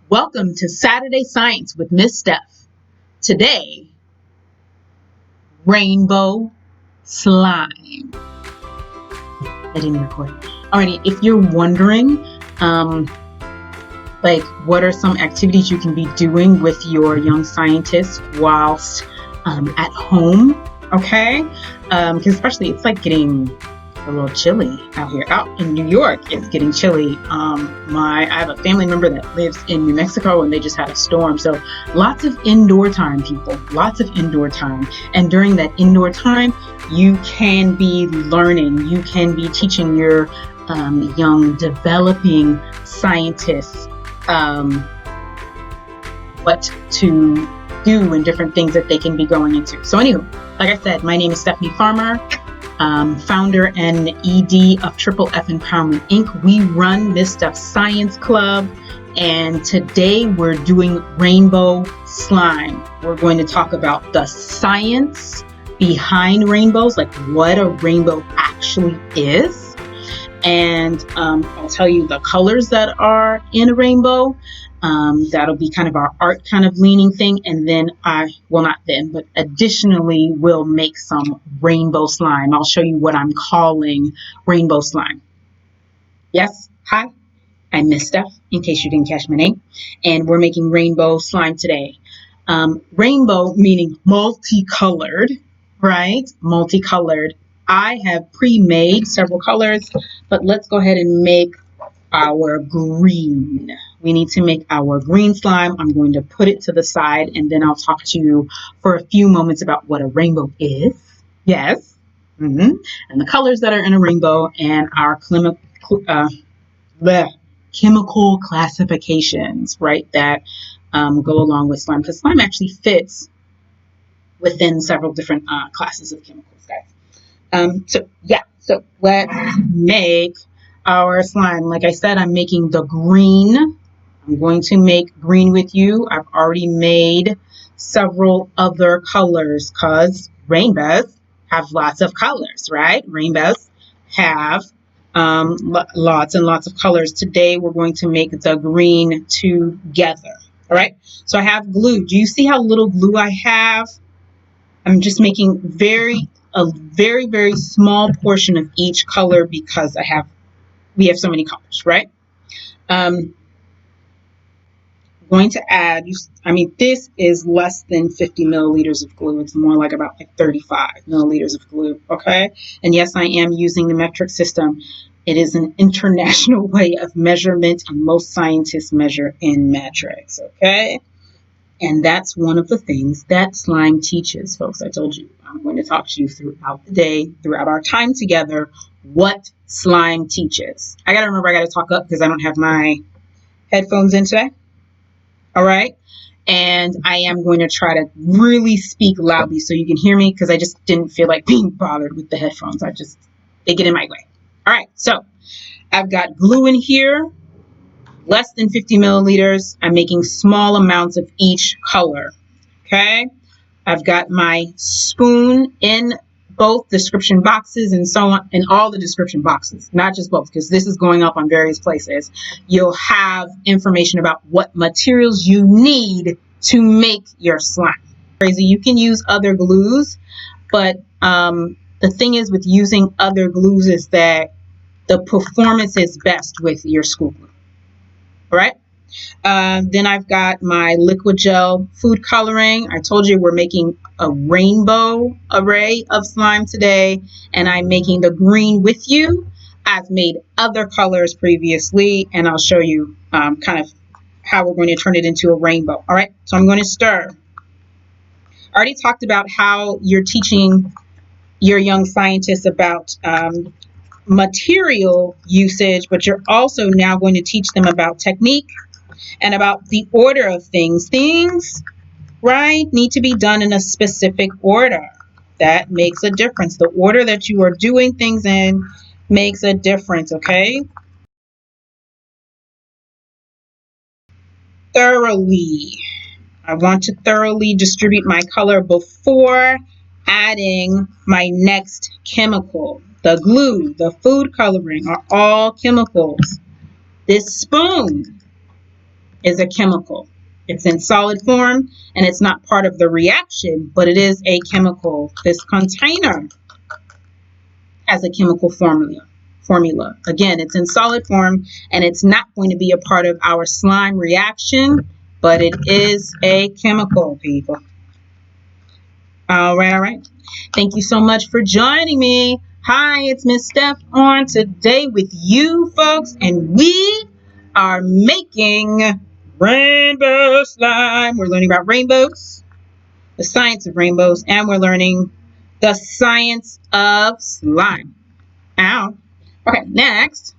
Welcome to Saturday Science with Miss Steph. Today, rainbow slime. I didn't record. Alrighty, if you're wondering, what are some activities you can be doing with your young scientists whilst at home? Okay, because especially it's like getting a little chilly out here. Out in New York, it's getting chilly. I have a family member that lives in New Mexico, and they just had a storm. So lots of indoor time, people. Lots of indoor time. And during that indoor time, you can be learning. You can be teaching your young developing scientists what to do and different things that they can be going into. So anyway, like I said, my name is Stephanie Farmer. Founder and ED of Triple F Empowerment Inc. We run Miss Steph Science Club, and today we're doing rainbow slime. We're going to talk about the science behind rainbows, like what a rainbow actually is, and I'll tell you the colors that are in a rainbow. That'll be kind of our art kind of leaning thing. And then additionally we'll make some rainbow slime. I'll show you what I'm calling rainbow slime. Yes, hi, I'm Miss Steph, in case you didn't catch my name. And we're making rainbow slime today. Rainbow meaning multicolored, right? Multicolored. I have pre-made several colors, but let's go ahead and make our green. We need to make our green slime. I'm going to put it to the side, and then I'll talk to you for a few moments about what a rainbow is. Yes. And the colors that are in a rainbow, and our chemical classifications, right, that go along with slime, because slime actually fits within several different classes of chemicals, guys. So let's make our slime. Like I said, I'm making the green. I'm going to make green with you. I've already made several other colors because rainbows have lots of colors, right? Rainbows have lots and lots of colors. Today we're going to make the green together. All right. So I have glue. Do you see how little glue I have? I'm just making a very, very small portion of each color because we have so many colors, right? Going to add, this is less than 50 milliliters of glue. It's more like about 35 milliliters of glue, okay? And yes, I am using the metric system. It is an international way of measurement, and most scientists measure in metrics, okay? And that's one of the things that slime teaches, folks. I told you, I'm going to talk to you throughout the day, throughout our time together, what slime teaches. I got to remember, I got to talk up because I don't have my headphones in today. All right. And I am going to try to really speak loudly so you can hear me, because I just didn't feel like being bothered with the headphones. They get in my way. All right. So I've got glue in here, less than 50 milliliters. I'm making small amounts of each color. Okay. I've got my spoon in both description boxes and so on, in all the description boxes, not just both, because this is going up on various places. You'll have information about what materials you need to make your slime. Crazy. You can use other glues, but the thing is with using other glues is that the performance is best with your school glue. All right. Then I've got my liquid gel food coloring. I told you we're making a rainbow array of slime today, and I'm making the green with you. I've made other colors previously, and I'll show you kind of how we're going to turn it into a rainbow. All right, so I'm going to stir. I already talked about how you're teaching your young scientists about material usage, but you're also now going to teach them about technique and about the order of things. Things, right, need to be done in a specific order. That makes a difference. The order that you are doing things in makes a difference, okay? Thoroughly. I want to thoroughly distribute my color before adding my next chemical. The glue, the food coloring are all chemicals. This spoon is a chemical. It's in solid form and it's not part of the reaction, but it is a chemical. This container has a chemical formula. Again, it's in solid form and it's not going to be a part of our slime reaction, but it is a chemical, people. All right, all right. Thank you so much for joining me. Hi, it's Miss Steph on today with you folks, and we are making rainbow slime. We're learning about rainbows, the science of rainbows, and we're learning the science of slime. Ow. Okay, next.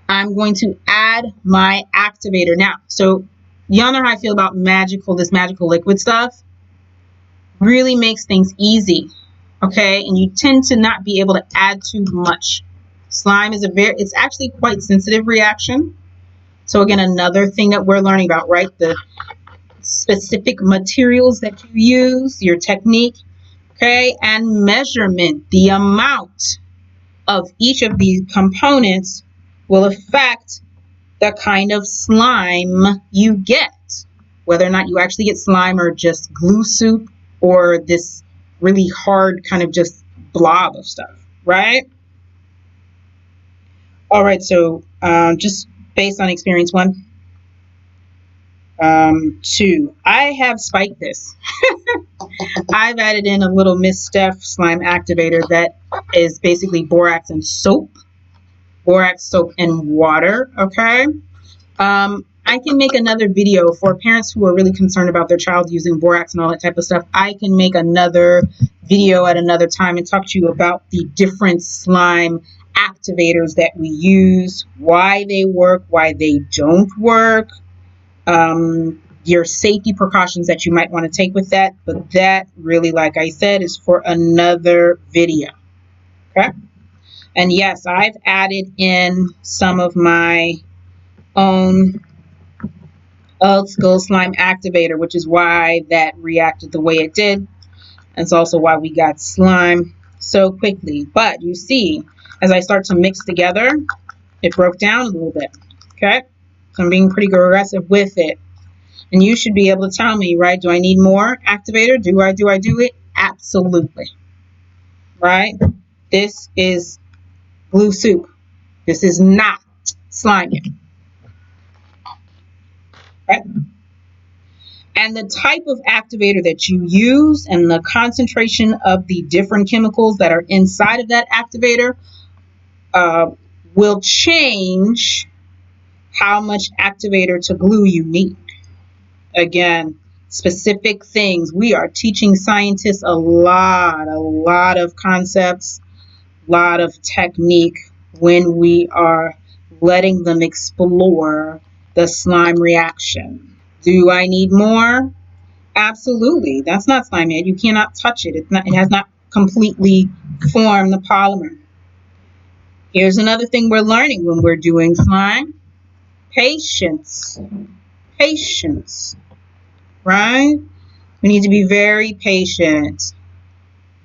I'm going to add my activator. Now, so y'all know how I feel about this magical liquid stuff. Really makes things easy, okay? And you tend to not be able to add too much. Slime is it's actually quite sensitive reaction. So again, another thing that we're learning about, right? The specific materials that you use, your technique, okay? And measurement, the amount of each of these components will affect the kind of slime you get. Whether or not you actually get slime or just glue soup or this really hard kind of just blob of stuff, right? All right, so just based on experience 1, 2, I have spiked this. I've added in a little Miss Steph slime activator that is basically borax and soap. Borax, soap, and water, okay? I can make another video for parents who are really concerned about their child using borax and all that type of stuff. I can make another video at another time and talk to you about the different slime activators that we use, why they work, why they don't work, your safety precautions that you might want to take with that. But that really, like I said, is for another video, okay? And yes, I've added in some of my own old school slime activator, which is why that reacted the way it did. It's also why we got slime so quickly. But you see, as I start to mix together, it broke down a little bit, okay? So I'm being pretty aggressive with it. And you should be able to tell me, right? Do I need more activator? Do I do it? Absolutely. Right? This is glue soup. This is not slime yet. Right? And the type of activator that you use and the concentration of the different chemicals that are inside of that activator will change how much activator to glue you need. Again, specific things. We are teaching scientists a lot of concepts, a lot of technique when we are letting them explore the slime reaction. Do I need more? Absolutely. That's not slime yet. You cannot touch it. It has not completely formed the polymer. Here's another thing we're learning when we're doing slime. Patience. Patience. Right? We need to be very patient.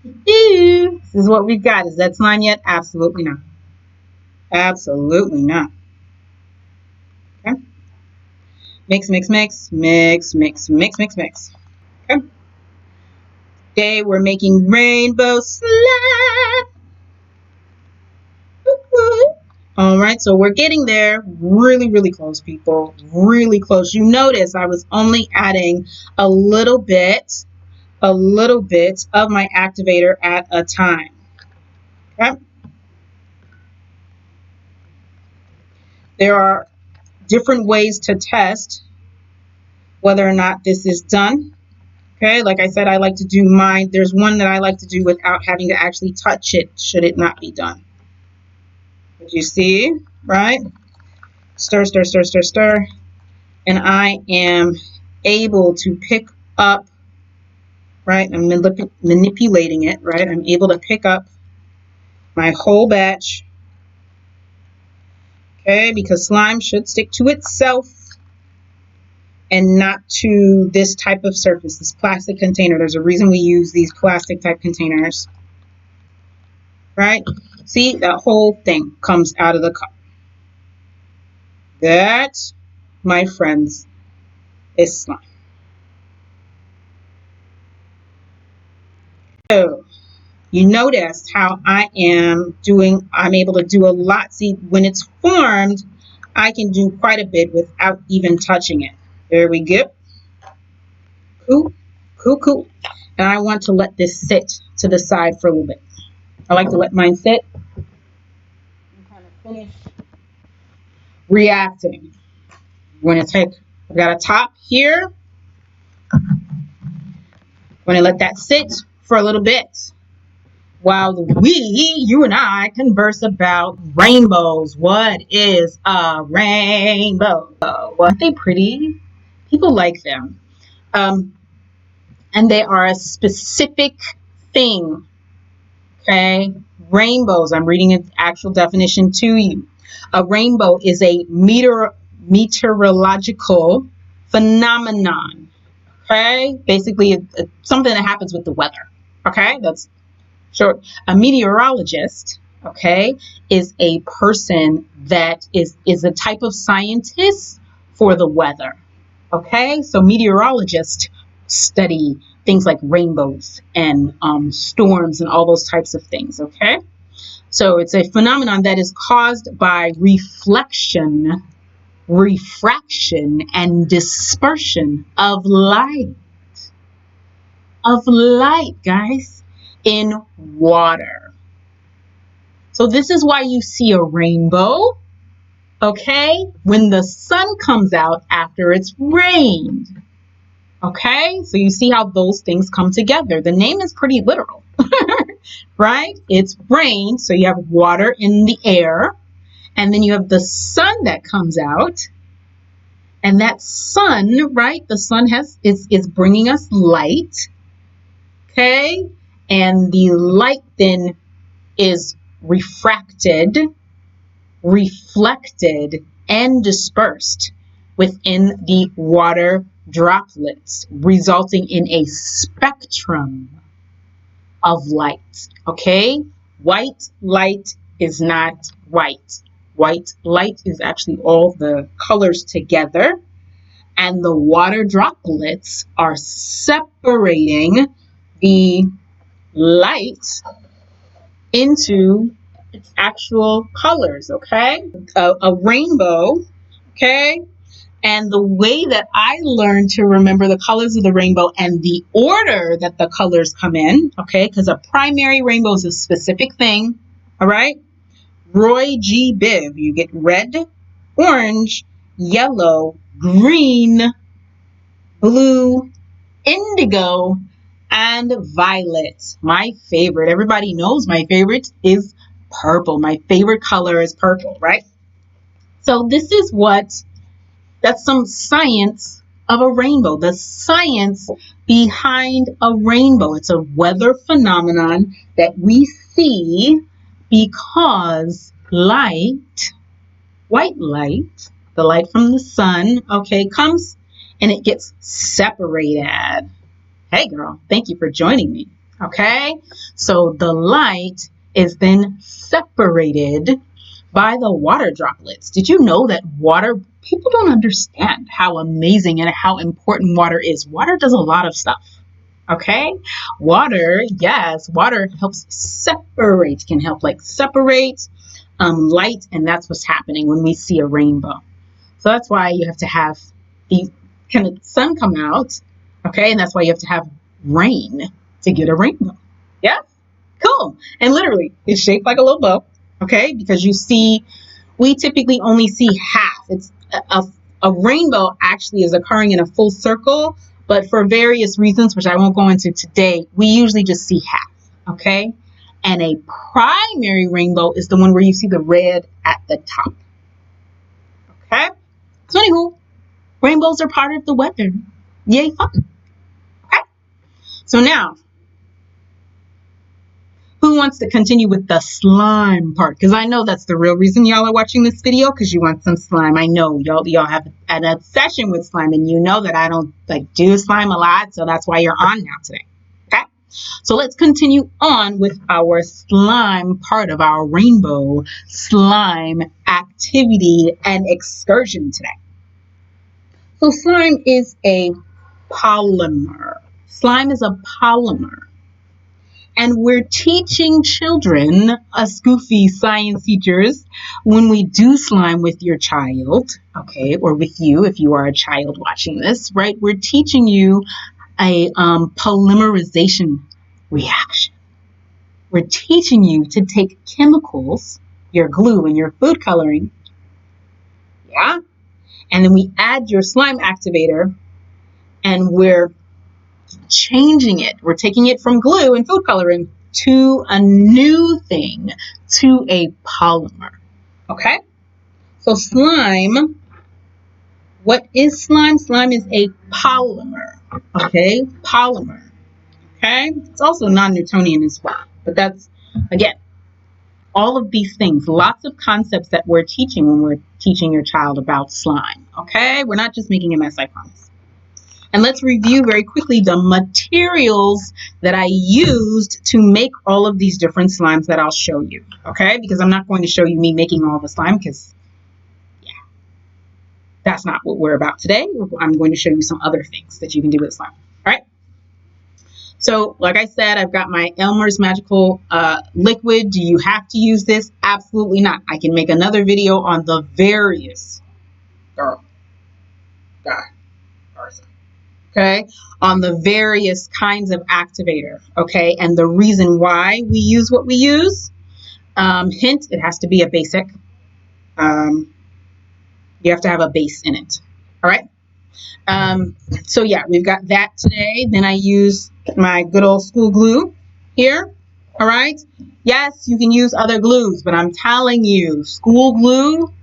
This is what we've got. Is that slime yet? Absolutely not. Absolutely not. Okay. Mix, mix, mix, mix, mix, mix, mix, mix. Okay. Today we're making rainbow slime. All right, so we're getting there. Really close, people. Really close. You notice I was only adding a little bit of my activator at a time. Okay. There are different ways to test whether or not this is done. Okay, like I said, I like to do mine. There's one that I like to do without having to actually touch it, should it not be done. But you see, right? Stir, stir, stir, stir, stir. And I am able to pick up, right? I'm manipulating it, right? I'm able to pick up my whole batch. Okay, because slime should stick to itself and not to this type of surface, this plastic container. There's a reason we use these plastic type containers, right? See, that whole thing comes out of the cup. That, my friends, is slime. So you notice how I'm able to do a lot. See, when it's formed, I can do quite a bit without even touching it. There we go. Cool, cool, cool. And I want to let this sit to the side for a little bit. I like to let mine sit and kind of finish reacting. I've got a top here. I'm going to let that sit for a little bit while you and I converse about rainbows. What is a rainbow? Aren't they pretty? People like them. And they are a specific thing. Okay? Rainbows. I'm reading an actual definition to you. A rainbow is a meteorological phenomenon. Okay? Basically, it's something that happens with the weather. Okay? That's short. A meteorologist, okay, is a person that is a type of scientist for the weather. Okay? So meteorologists study things like rainbows and storms and all those types of things. Okay? So it's a phenomenon that is caused by reflection, refraction, and dispersion of light. Of light, guys, in water. So this is why you see a rainbow, okay, when the sun comes out after it's rained. Okay, so you see how those things come together. The name is pretty literal, right? It's rain, so you have water in the air, and then you have the sun that comes out, and that sun, right? The sun is bringing us light, okay, and the light then is refracted, reflected, and dispersed within the water droplets, resulting in a spectrum of light. Okay? White light is not white. White light is actually all the colors together, and the water droplets are separating the light into its actual colors, okay? A rainbow, okay? And the way that I learned to remember the colors of the rainbow and the order that the colors come in, okay? Because a primary rainbow is a specific thing, all right? Roy G. Biv, you get red, orange, yellow, green, blue, indigo, and violet. My favorite, everybody knows my favorite is purple. My favorite color is purple, right? So that's some science of a rainbow. The science behind a rainbow. It's a weather phenomenon that we see because light, white light, the light from the sun, okay, comes and it gets separated. Hey girl, thank you for joining me. Okay, so the light is then separated by the water droplets. Did you know that water, people don't understand how amazing and how important water is. Water does a lot of stuff. Okay, water, yes, water helps separate, can help like separate light, and that's what's happening when we see a rainbow. So that's why you have to have the kind of sun come out. Okay, and that's why you have to have rain to get a rainbow. Yeah, cool. And literally, it's shaped like a little bow. Okay, because we typically only see half. It's a rainbow actually is occurring in a full circle, but for various reasons, which I won't go into today, we usually just see half. Okay, and a primary rainbow is the one where you see the red at the top. Okay, so anywho, rainbows are part of the weather. Yay, fun. Okay, so now, who wants to continue with the slime part? Because I know that's the real reason y'all are watching this video, because you want some slime. I know y'all have an obsession with slime, and you know that I don't like do slime a lot, so that's why you're on now today. Okay? So let's continue on with our slime part of our rainbow slime activity and excursion today. So slime is a polymer. Slime is a polymer. And we're teaching children, us goofy science teachers, when we do slime with your child, okay, or with you if you are a child watching this, right? We're teaching you a polymerization reaction. We're teaching you to take chemicals, your glue and your food coloring, yeah, and then we add your slime activator and we're changing it. We're taking it from glue and food coloring to a new thing, to a polymer. Okay? So slime, what is slime? Slime is a polymer. Okay? Polymer. Okay? It's also non-Newtonian as well. But that's, again, all of these things, lots of concepts that we're teaching when we're teaching your child about slime. Okay? We're not just making a mess, I promise. And let's review very quickly the materials that I used to make all of these different slimes that I'll show you, okay? Because I'm not going to show you me making all the slime because, yeah, that's not what we're about today. I'm going to show you some other things that you can do with slime, all right? So, like I said, I've got my Elmer's Magical liquid. Do you have to use this? Absolutely not. I can make another video on the various, okay, on the various kinds of activator, okay, and the reason why we use what we use. Hint, it has to be a basic. You have to have a base in it, all right? So yeah, we've got that today. Then I use my good old school glue here, all right? Yes, you can use other glues, but I'm telling you, school glue,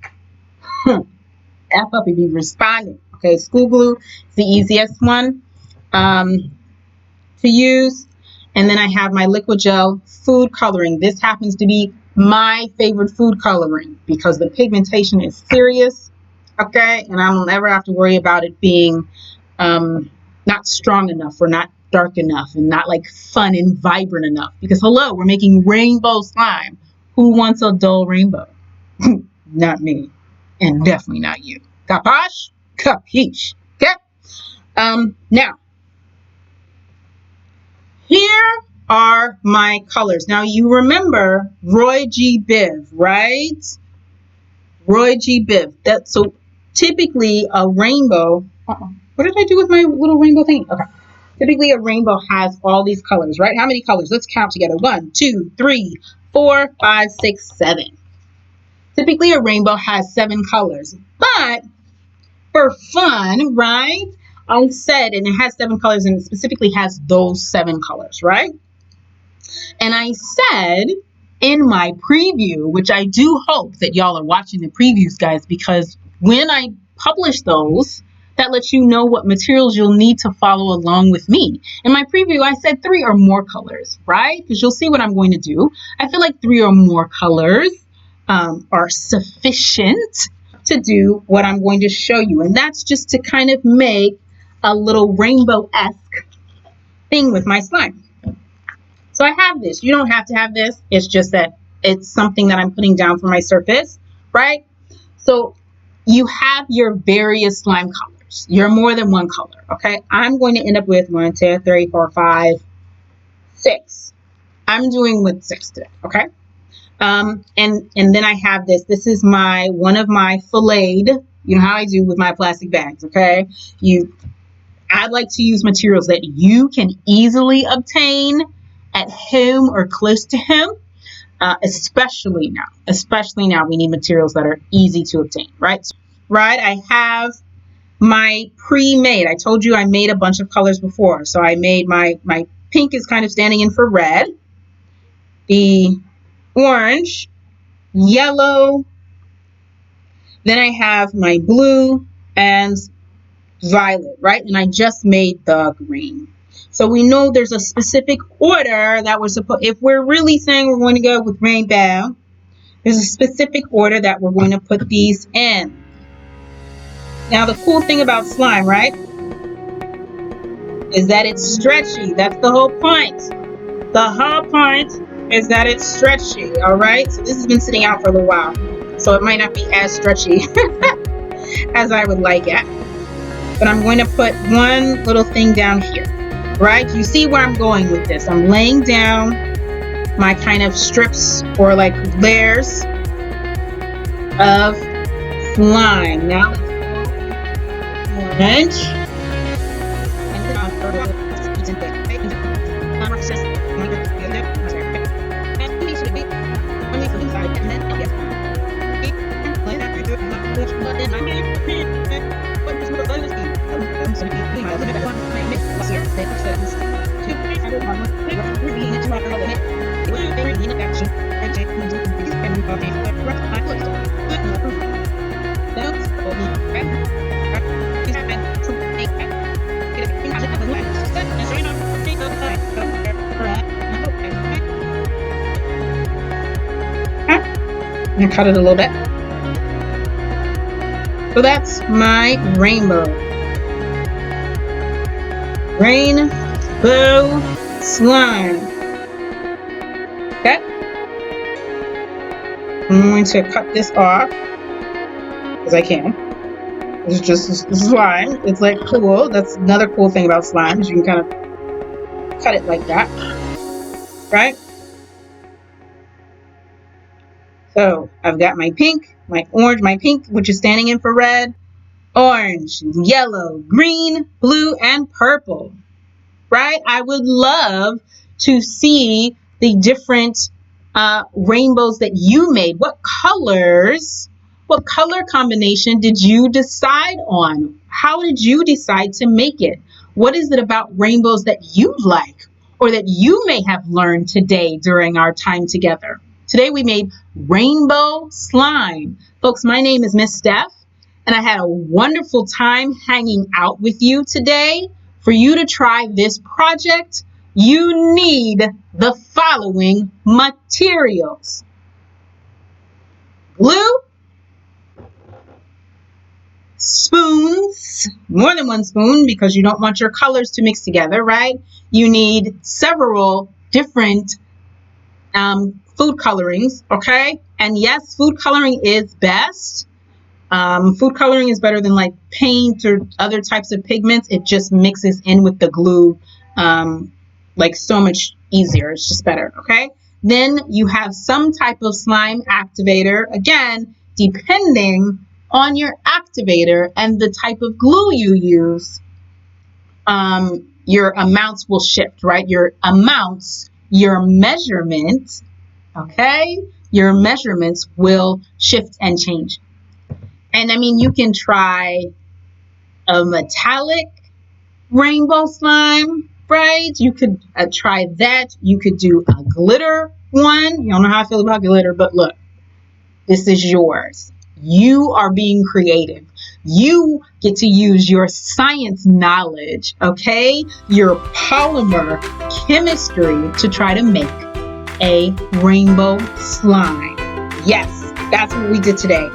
F up if you responded. Okay, school glue is the easiest one to use. And then I have my liquid gel food coloring. This happens to be my favorite food coloring because the pigmentation is serious. Okay, and I don't ever have to worry about it being not strong enough or not dark enough and not like fun and vibrant enough. Because hello, we're making rainbow slime. Who wants a dull rainbow? Not me, and definitely not you. Capiche? Capiche. Okay. Now, here are my colors. Now, you remember Roy G. Biv, right? Roy G. Biv. So typically a rainbow. What did I do with my little rainbow thing? Okay. Typically a rainbow has all these colors, right? How many colors? Let's count together. 1, 2, 3, 4, 5, 6, 7. Typically a rainbow has 7 colors. But for fun, right? I said, and it has 7 colors, and it specifically has those 7 colors, right? And I said in my preview, which I do hope that y'all are watching the previews, guys, because when I publish those, that lets you know what materials you'll need to follow along with me. In my preview, I said 3 or more colors, right? Because you'll see what I'm going to do. I feel like 3 or more colors are sufficient to do what I'm going to show you. And that's just to kind of make a little rainbow-esque thing with my slime. So I have this. You don't have to have this. It's just that it's something that I'm putting down for my surface, right? So you have your various slime colors. You're more than one color, okay? I'm going to end up with 1, 2, 3, 4, 5, 6. I'm doing with 6 today, okay? And then I have this. This is one of my filleted. You know how I do with my plastic bags, okay? I'd like to use materials that you can easily obtain at home or close to home, especially now. Especially now, we need materials that are easy to obtain, right? Right, I have my pre-made. I told you I made a bunch of colors before. So I made my pink is kind of standing in for red, the orange, yellow, then I have my blue and violet, right? And I just made the green. So we know there's a specific order that we're supposed, if we're really saying we're going to go with rainbow, there's a specific order that we're going to put these in. Now the cool thing about slime, right, is that it's stretchy. That's the whole point. The whole point is that it's stretchy, all right? So this has been sitting out for a little while, so it might not be as stretchy as I would like it. But I'm going to put one little thing down here, right? You see where I'm going with this. I'm laying down my kind of strips or like layers of slime. Now let's go and cut it a little bit. So that's my rainbow slime. Okay. I'm going to cut this off because I can. It's just slime. It's like cool. That's another cool thing about slime is you can kind of cut it like that, right? So I've got my pink, my orange, my pink, which is standing in for red, orange, yellow, green, blue, and purple, right? I would love to see the different rainbows that you made. What colors, what color combination did you decide on? How did you decide to make it? What is it about rainbows that you like or that you may have learned today during our time together? Today we made rainbow slime. Folks, my name is Miss Steph, and I had a wonderful time hanging out with you today. For you to try this project, you need the following materials: glue, spoons, more than one spoon because you don't want your colors to mix together, right? You need several different food colorings, okay? And yes, food coloring is best. Food coloring is better than like paint or other types of pigments. It just mixes in with the glue like so much easier. It's just better, okay? Then you have some type of slime activator. Again, depending on your activator and the type of glue you use, your amounts will shift, right? Your amounts, your measurements, okay? Your measurements will shift and change. And I mean, you can try a metallic rainbow slime, right? You could try that. You could do a glitter one. You don't know how I feel about glitter, but look, this is yours. You are being creative. You get to use your science knowledge, okay? Your polymer chemistry to try to make a rainbow slime. Yes, that's what we did today.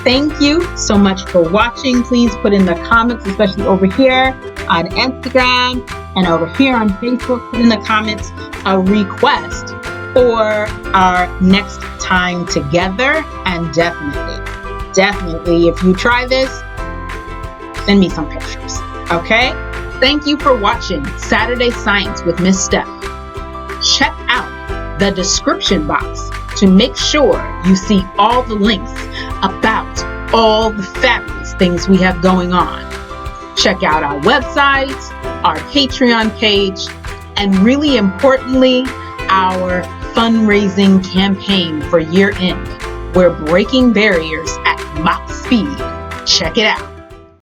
Thank you so much for watching. Please put in the comments, especially over here on Instagram and over here on Facebook, put in the comments a request for our next time together. And definitely, if you try this, send me some pictures, okay? Thank you for watching Saturday Science with Miss Steph. Check out the description box to make sure you see all the links about all the fabulous things we have going on. Check out our website, our Patreon page, and really importantly, our fundraising campaign for year end. We're breaking barriers at Mach speed. Check it out.